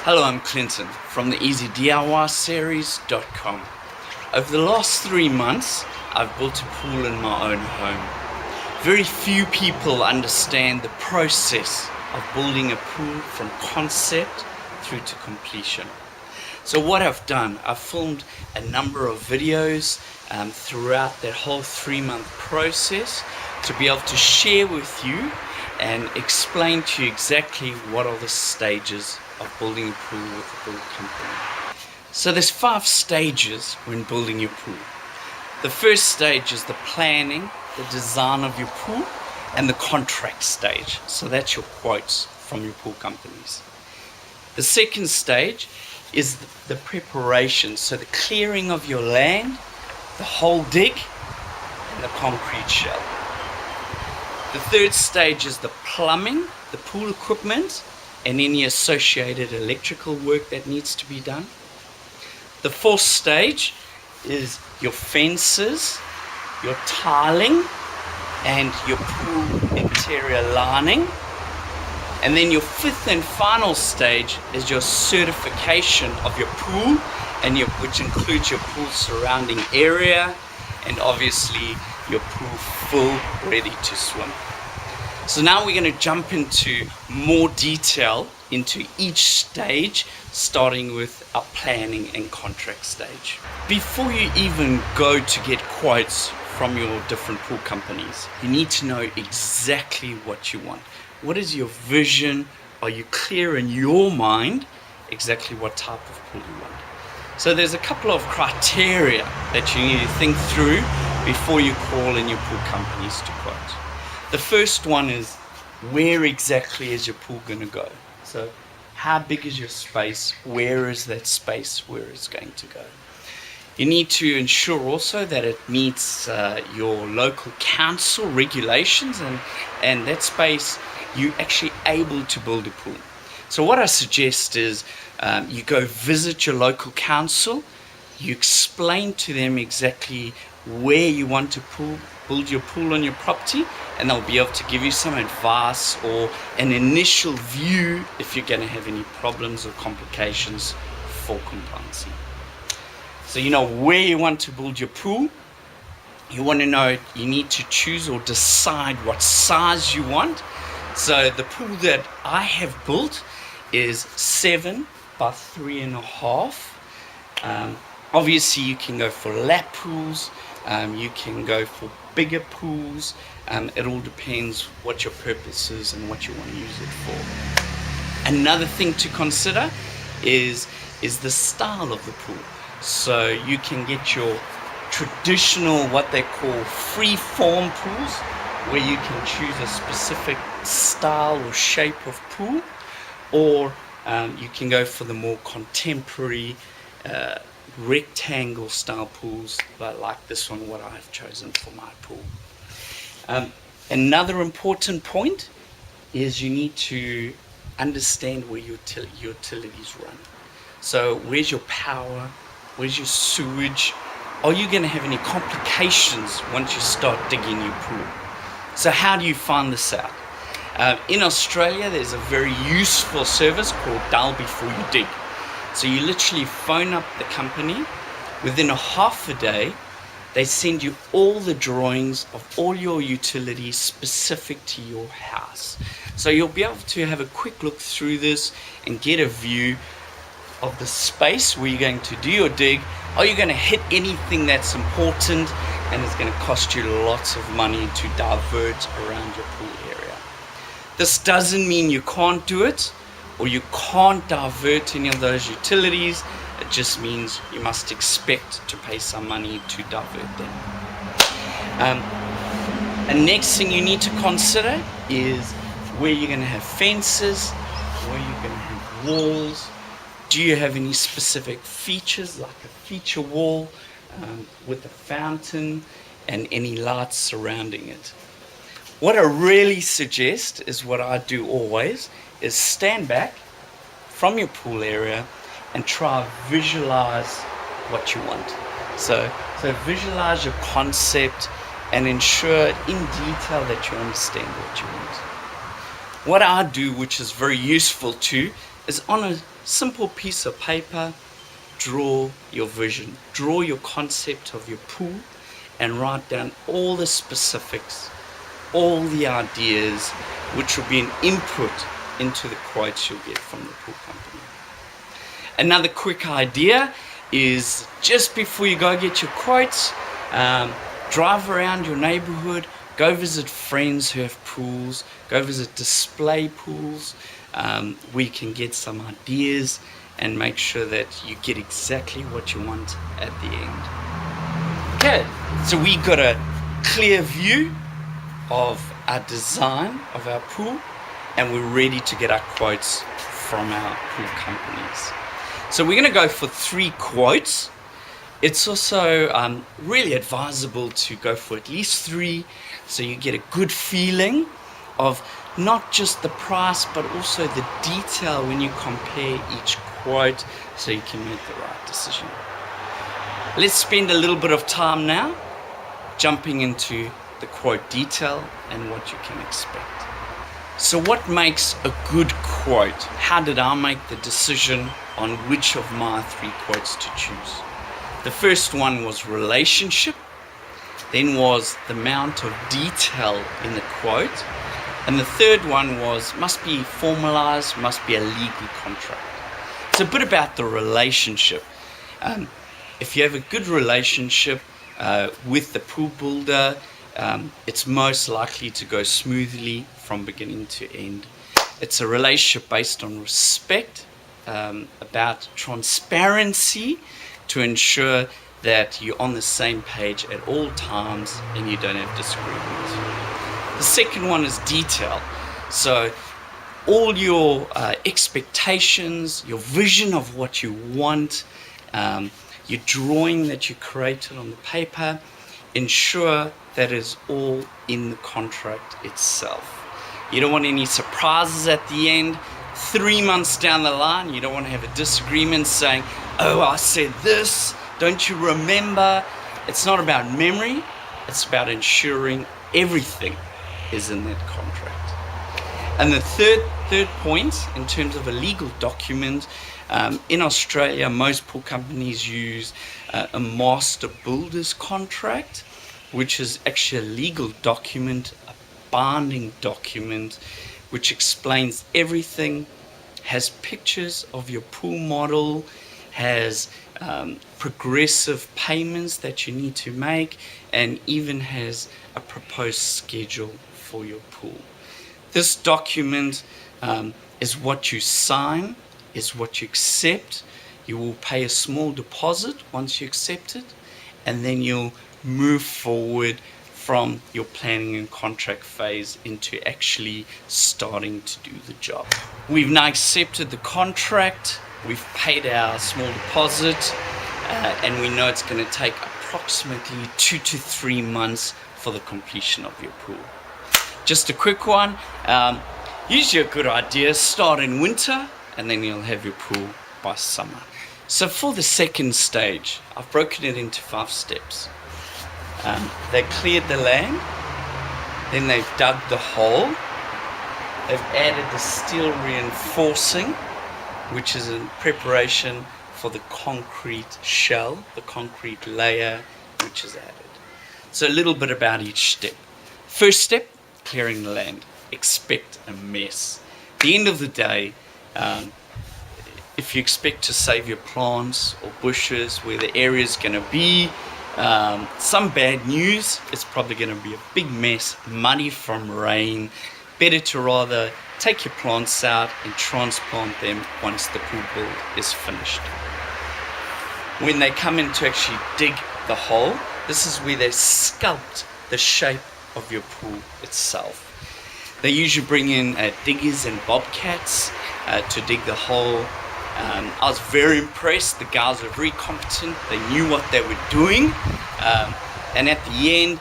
Hello, I'm Clinton from the EasyDIYseries.com. Over the last 3 months, I've built a pool in my own home. Very few people understand the process of building a pool from concept through to completion. So what I've done, I've filmed a number of videos throughout that whole 3-month process to be able to share with you and explain to you exactly what are the stages of building a pool with a build company. So there's 5 stages when building your pool. The first stage is the planning, the design of your pool, and the contract stage. So that's your quotes from your pool companies. The second stage is the preparation, so the clearing of your land, the hole dig, and the concrete shell. The third stage is the plumbing, the pool equipment, and any associated electrical work that needs to be done. The fourth stage is your fences, your tiling, and your pool interior lining. And then your fifth and final stage is your certification of your pool, which includes your pool surrounding area and obviously your pool full ready to swim. So now we're going to jump into more detail into each stage, starting with our planning and contract stage. Before you even go to get quotes from your different pool companies, you need to know exactly what you want. What is your vision? Are you clear in your mind exactly what type of pool you want? So there's a couple of criteria that you need to think through before you call in your pool companies to quote. The first one is, where exactly is your pool going to go? So how big is your space? Where is that space where it's going to go? You need to ensure also that it meets your local council regulations, and that space you're actually able to build a pool. So what I suggest is you go visit your local council, you explain to them exactly where you want to build your pool on your property, and they'll be able to give you some advice or an initial view if you're going to have any problems or complications for compliance. So you know where you want to build your pool. You want to know, you need to choose or decide what size you want. So the pool that I have built is 7 by 3.5. Obviously you can go for lap pools, you can go for bigger pools. It all depends what your purpose is and what you want to use it for. Another thing to consider is the style of the pool. So you can get your traditional, what they call free form pools, where you can choose a specific style or shape of pool, or you can go for the more contemporary rectangle style pools, like this one, what I've chosen for my pool. Another important point is you need to understand where your utilities run. So where's your power? Where's your sewage? Are you going to have any complications once you start digging your pool? So how do you find this out? In Australia, there's a very useful service called Dial Before You Dig. So you literally phone up the company. Within a half a day, they send you all the drawings of all your utilities specific to your house. So you'll be able to have a quick look through this and get a view of the space where you're going to do your dig. Are you going to hit anything that's important and it's going to cost you lots of money to divert around your pool area? This doesn't mean you can't do it or you can't divert any of those utilities. It just means you must expect to pay some money to divert them. And next thing you need to consider is where you're going to have fences, where you're going to have walls. Do you have any specific features, like a feature wall with a fountain and any lights surrounding it? What I really suggest is what I do always is stand back from your pool area and try visualize what you want. So visualize your concept and ensure in detail that you understand what you want. What I do, which is very useful too, is on a simple piece of paper, draw your vision, draw your concept of your pool, and write down all the specifics, all the ideas, which will be an input into the quotes you'll get from the pool company. Another quick idea is just before you go get your quotes, drive around your neighborhood, go visit friends who have pools, go visit display pools, where you can get some ideas and make sure that you get exactly what you want at the end. Okay, so we got a clear view of our design of our pool, and we're ready to get our quotes from our pool companies. So we're going to go for 3 quotes. It's also really advisable to go for at least 3, so you get a good feeling of not just the price but also the detail when you compare each quote, so you can make the right decision. Let's spend a little bit of time now jumping into the quote detail and what you can expect. So what makes a good quote? How did I make the decision on which of my 3 quotes to choose? The first one was relationship, then was the amount of detail in the quote, and the third one was must be formalized, must be a legal contract. It's a bit about the relationship. If you have a good relationship with the pool builder, it's most likely to go smoothly from beginning to end. It's a relationship based on respect, about transparency, to ensure that you're on the same page at all times and you don't have disagreements. The second one is detail. So all your expectations, your vision of what you want, your drawing that you created on the paper, ensure that is all in the contract itself. You don't want any surprises at the end. 3 months down the line, you don't want to have a disagreement saying, oh, I said this, don't you remember? It's not about memory, it's about ensuring everything is in that contract. And the third point, in terms of a legal document, in Australia, most pool companies use a master builder's contract, which is actually a legal document, a binding document, which explains everything, has pictures of your pool model, has progressive payments that you need to make, and even has a proposed schedule for your pool. This document is what you sign, is what you accept. You will pay a small deposit once you accept it, and then you'll move forward from your planning and contract phase into actually starting to do the job. We've now accepted the contract, we've paid our small deposit, and we know it's going to take approximately 2 to 3 months for the completion of your pool. Just a quick one, usually a good idea, start in winter and then you'll have your pool by summer. So for the second stage, I've broken it into 5 steps. They cleared the land, then they've dug the hole, they've added the steel reinforcing, which is in preparation for the concrete shell, the concrete layer, which is added. So a little bit about each step. First step, clearing the land. Expect a mess. At the end of the day, if you expect to save your plants or bushes where the area is going to be, some bad news, it's probably going to be a big mess, muddy from rain. Better to rather take your plants out and transplant them once the pool build is finished. When they come in to actually dig the hole, this is where they sculpt the shape of your pool itself. They usually bring in diggers and bobcats to dig the hole. I was very impressed. The guys were very competent. They knew what they were doing. And at the end,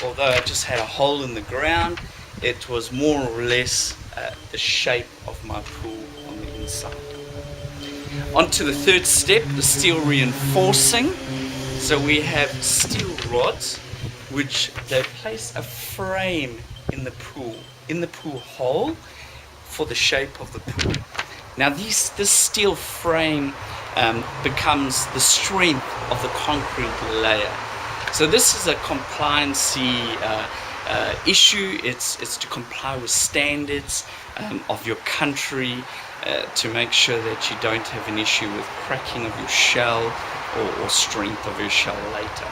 although I just had a hole in the ground, it was more or less the shape of my pool on the inside. On to the third step, the steel reinforcing. So we have steel rods, which they place a frame in the pool hole, for the shape of the pool. Now this steel frame becomes the strength of the concrete layer. So this is a compliancy issue. It's to comply with standards of your country, to make sure that you don't have an issue with cracking of your shell or strength of your shell later.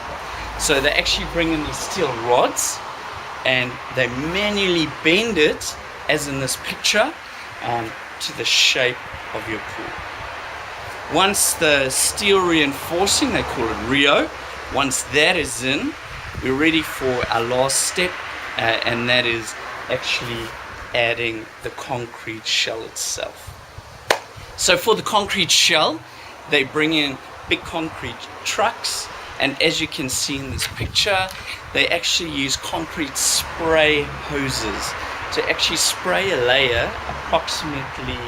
So they actually bring in these steel rods and they manually bend it, as in this picture, to the shape of your pool. Once the steel reinforcing, they call it Rio, once that is in, we're ready for our last step, and that is actually adding the concrete shell itself. So for the concrete shell, they bring in big concrete trucks, and as you can see in this picture, they actually use concrete spray hoses to actually spray a layer approximately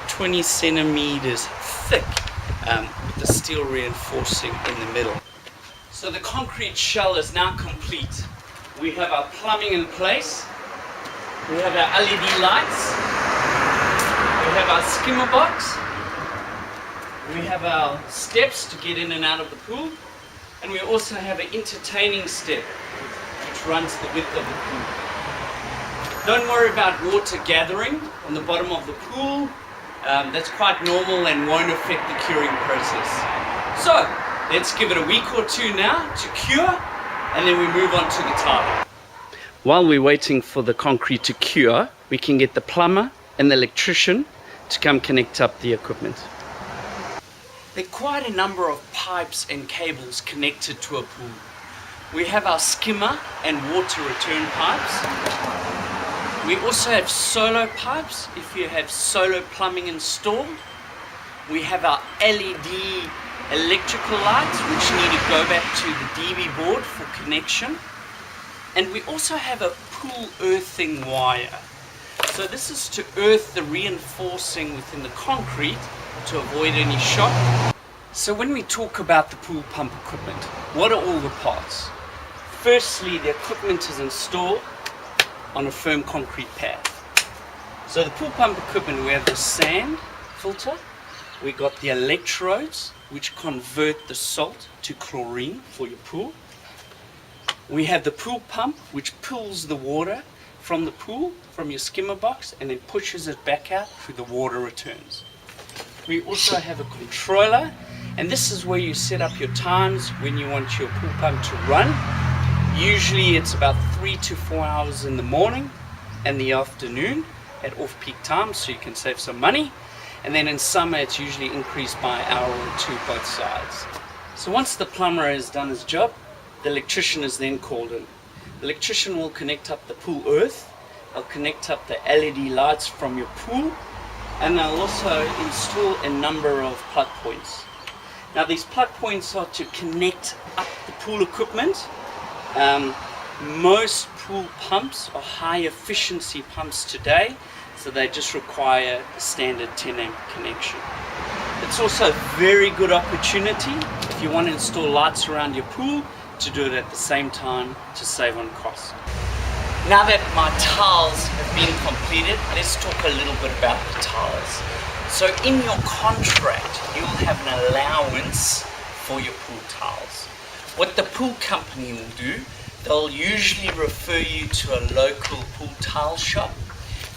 20 centimeters thick, with the steel reinforcing in the middle. So the concrete shell is now complete. We have our plumbing in place, we have our LED lights, we have our skimmer box, we have our steps to get in and out of the pool, and we also have an entertaining step which runs the width of the pool. Don't worry about water gathering on the bottom of the pool. That's quite normal and won't affect the curing process. So let's give it a week or two now to cure, and then we move on to the tile. While we're waiting for the concrete to cure, we can get the plumber and the electrician to come connect up the equipment. There are quite a number of pipes and cables connected to a pool. We have our skimmer and water return pipes. We also have solo pipes if you have solo plumbing installed. We have our LED electrical lights which need to go back to the DB board for connection. And we also have a pool earthing wire. So this is to earth the reinforcing within the concrete to avoid any shock. So when we talk about the pool pump equipment, what are all the parts? Firstly, the equipment is installed on a firm concrete pad. So the pool pump equipment, we have the sand filter, we got the electrodes which convert the salt to chlorine for your pool. We have the pool pump which pulls the water from the pool, from your skimmer box, and then pushes it back out through the water returns. We also have a controller, and this is where you set up your times when you want your pool pump to run. Usually it's about 3 to 4 hours in the morning and the afternoon at off-peak times, so you can save some money. And then in summer it's usually increased by an hour or two both sides. So once the plumber has done his job, the electrician is then called in. The electrician will connect up the pool earth, they'll connect up the LED lights from your pool, and they'll also install a number of plug points. Now these plug points are to connect up the pool equipment. Most pool pumps are high efficiency pumps today, so they just require a standard 10 amp connection. It's also a very good opportunity if you want to install lights around your pool to do it at the same time to save on cost. Now that my tiles have been completed, let's talk a little bit about the tiles. So in your contract, you'll have an allowance for your pool tiles. What the pool company will do, they'll usually refer you to a local pool tile shop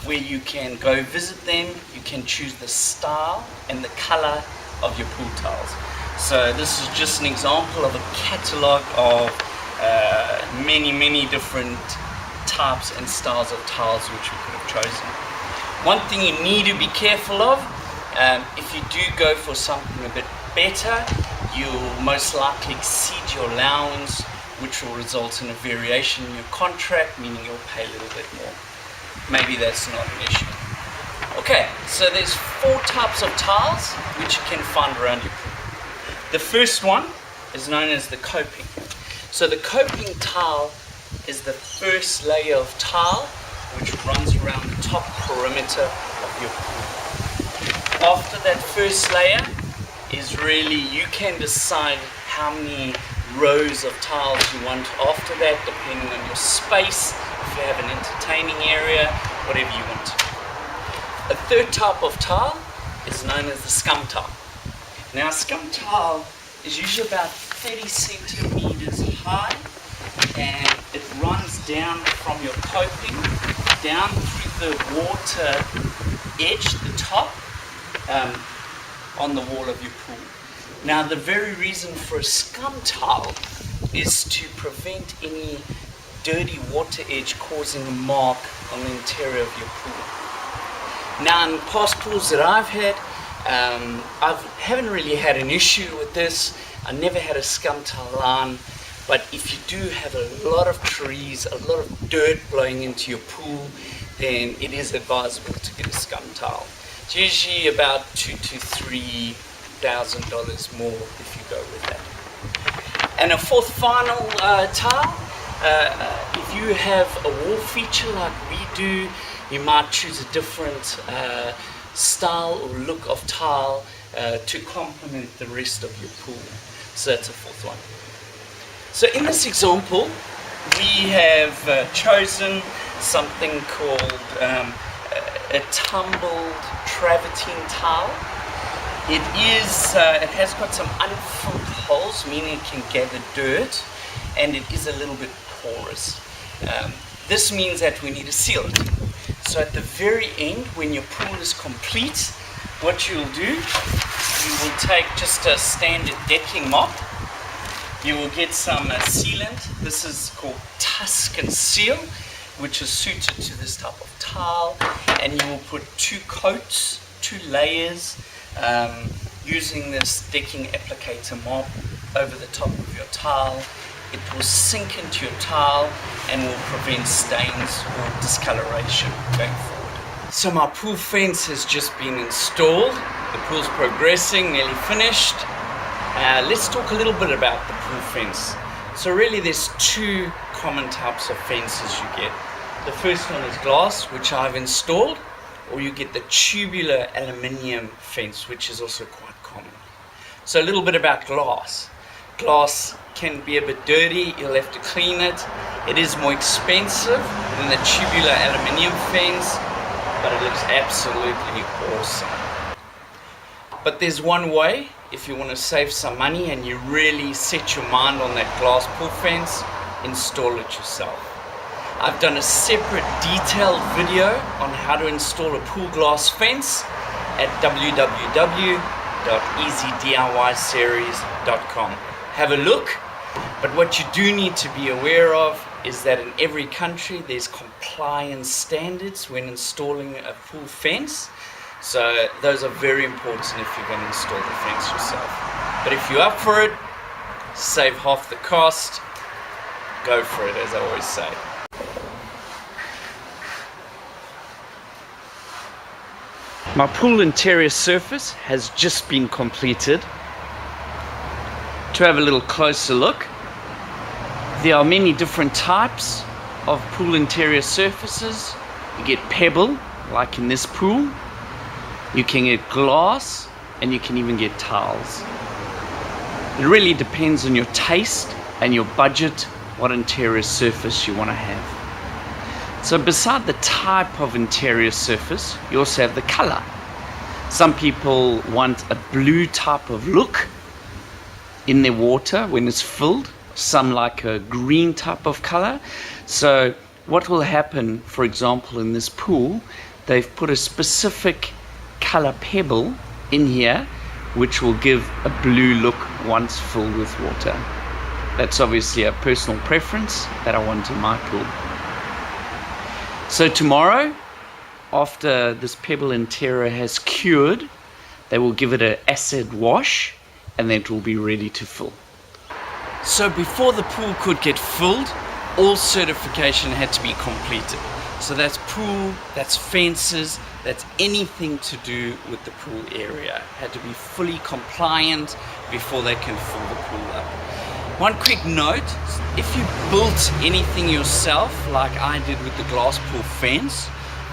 where you can go visit them. You can choose the style and the color of your pool tiles. So this is just an example of a catalog of many different types and styles of tiles which we could have chosen. One thing you need to be careful of, if you do go for something a bit better, you'll most likely exceed your allowance, which will result in a variation in your contract, meaning you'll pay a little bit more. Maybe that's not an issue. Okay, so there's 4 types of tiles which you can find around your pool. The first one is known as the coping. So the coping tile is the first layer of tile which runs around the top perimeter of your pool. After that first layer is really, you can decide how many rows of tiles you want after that, depending on your space, if you have an entertaining area, whatever you want to do. A third type of tile is known as the scum tile. Now, scum tile is usually about 30 centimeters high, and it runs down from your coping down through the water edge, the top, on the wall of your pool. Now, the very reason for a scum tile is to prevent any dirty water edge causing a mark on the interior of your pool. Now, in past pools that I've had, I haven't really had an issue with this. I never had a scum tile on, but if you do have a lot of trees, a lot of dirt blowing into your pool, then it is advisable to get a scum tile. It's usually about $2,000 to $3,000 more if you go with that. And a fourth final tile, if you have a wall feature like we do, you might choose a different style or look of tile to complement the rest of your pool. So that's a fourth one. So in this example, we have chosen something called a tumbled travertine tile. It has got some unfilled holes, meaning it can gather dirt, and it is a little bit porous. This means that we need to seal it. So at the very end, when your pool is complete, what you'll do, you will take just a standard decking mop. You will get some sealant. This is called Tuscan Seal, which is suited to this type of tile. And you will put 2 coats, 2 layers, using this decking applicator mop over the top of your tile. It will sink into your tile and will prevent stains or discoloration going forward. So my pool fence has just been installed. The pool's progressing, nearly finished. Let's talk a little bit about the pool fence. So really there's 2 common types of fences you get. The first one is glass, which I've installed, or you get the tubular aluminium fence, which is also quite common. So a little bit about glass. Glass can be a bit dirty, you'll have to clean it. It is more expensive than the tubular aluminium fence, but it looks absolutely awesome. But there's one way, if you want to save some money and you really set your mind on that glass pool fence, install it yourself. I've done a separate detailed video on how to install a pool glass fence at www.EasyDIYseries.com. Have a look, but what you do need to be aware of is that in every country there's compliance standards when installing a pool fence. So those are very important if you're going to install the fence yourself. But if you're up for it, save half the cost, go for it, as I always say. My pool interior surface has just been completed. To have a little closer look, there are many different types of pool interior surfaces. You get pebble, like in this pool. You can get glass, and you can even get tiles. It really depends on your taste and your budget, what interior surface you want to have. So beside the type of interior surface, you also have the color. Some people want a blue type of look in their water when it's filled. Some like a green type of color. So what will happen, for example, in this pool, they've put a specific color pebble in here which will give a blue look once filled with water. That's obviously a personal preference that I want in my pool. So tomorrow, after this pebble interior has cured, they will give it an acid wash and then it will be ready to fill. So before the pool could get filled, all certification had to be completed. So that's pool, that's fences, that's anything to do with the pool area. Had to be fully compliant before they can fill the pool up. One quick note, if you built anything yourself, like I did with the glass pool fence,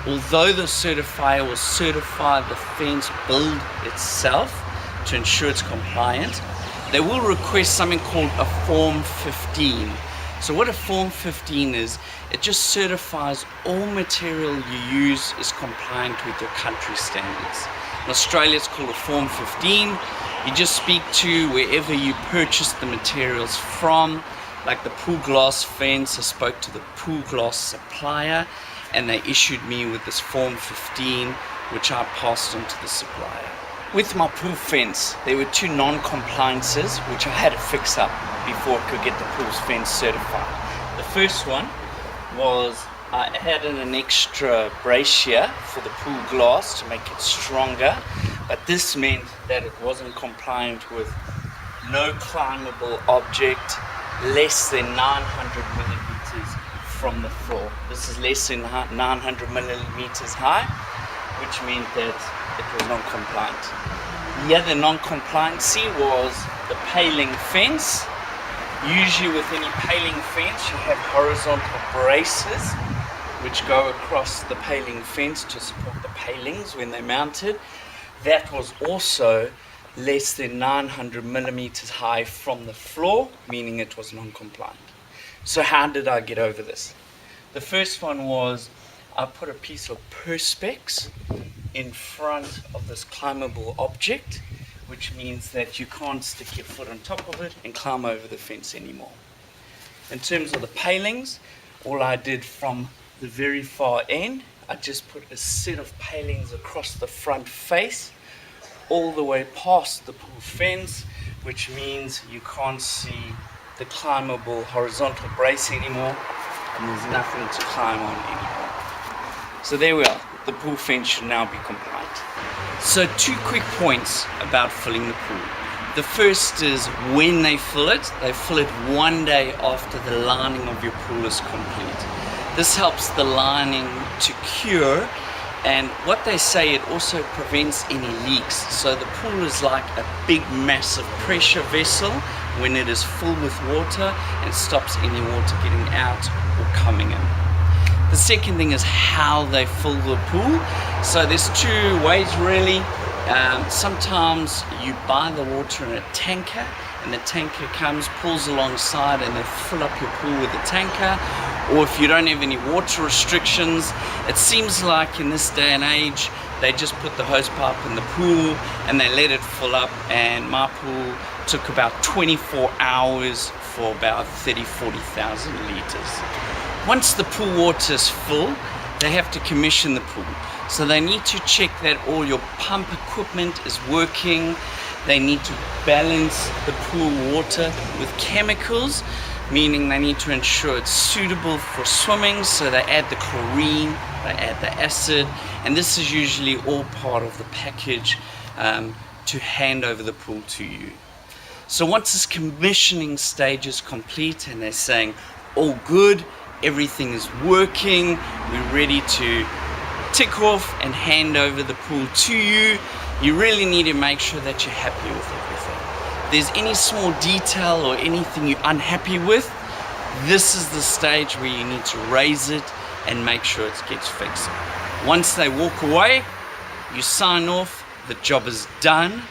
although the certifier will certify the fence build itself to ensure it's compliant, they will request something called a Form 15. So what a Form 15 is, it just certifies all material you use is compliant with your country standards. In Australia it's called a Form 15. You just speak to wherever you purchase the materials from, like the pool glass fence. I spoke to the pool glass supplier and they issued me with this Form 15, which I passed on to the supplier. With my pool fence, there were 2 non-compliances which I had to fix up before I could get the pool fence certified. The first one was I added an extra brazier for the pool glass to make it stronger, but this meant that it wasn't compliant with no climbable object less than 900 millimeters from the floor. This is less than 900 millimeters high, which meant that it was non-compliant. The other non-compliancy was the paling fence. Usually with any paling fence you have horizontal braces which go across the paling fence to support the palings when they're mounted. That was also less than 900 millimeters high from the floor, meaning it was non-compliant. So how did I get over this? The first one was I put a piece of perspex in front of this climbable object, which means that you can't stick your foot on top of it and climb over the fence anymore. In terms of the palings, all I did from the very far end, I just put a set of palings across the front face all the way past the pool fence, which means you can't see the climbable horizontal brace anymore and there's nothing to climb on anymore. So there we are. The pool fence should now be compliant. So 2 quick points about filling the pool. The first is when they fill it 1 day after the lining of your pool is complete. This helps the lining to cure, and what they say, it also prevents any leaks. So the pool is like a big massive pressure vessel when it is full with water and stops any water getting out or coming in. The second thing is how they fill the pool. So there's 2 ways really. Sometimes you buy the water in a tanker and the tanker comes, pulls alongside and they fill up your pool with the tanker. Or if you don't have any water restrictions, it seems like in this day and age they just put the hose pipe in the pool and they let it fill up, and my pool took about 24 hours for about 40,000 liters. Once the pool water is full, they have to commission the pool. So they need to check that all your pump equipment is working. They need to balance the pool water with chemicals, meaning they need to ensure it's suitable for swimming. So they add the chlorine, they add the acid, and this is usually all part of the package to hand over the pool to you. So once this commissioning stage is complete and they're saying all good, everything is working, we're ready to tick off and hand over the pool to you, you really need to make sure that you're happy with everything. If there's any small detail or anything you're unhappy with, this is the stage where you need to raise it and make sure it gets fixed. Once they walk away, you sign off, the job is done,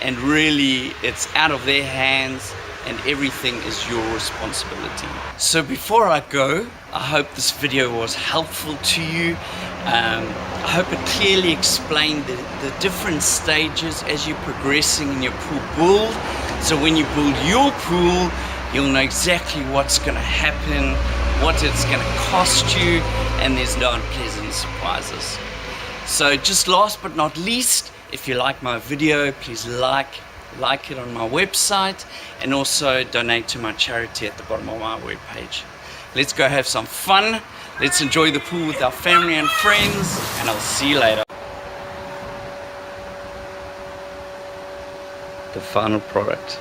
and really it's out of their hands and everything is your responsibility. So before I go, I hope this video was helpful to you. I hope it clearly explained the different stages as you're progressing in your pool build. So when you build your pool, you'll know exactly what's going to happen, what it's going to cost you, and there's no unpleasant surprises. So just last but not least, if you like my video, please like it on my website, and also donate to my charity at the bottom of my webpage. Let's go have some fun. Let's enjoy the pool with our family and friends, and I'll see you later. The final product.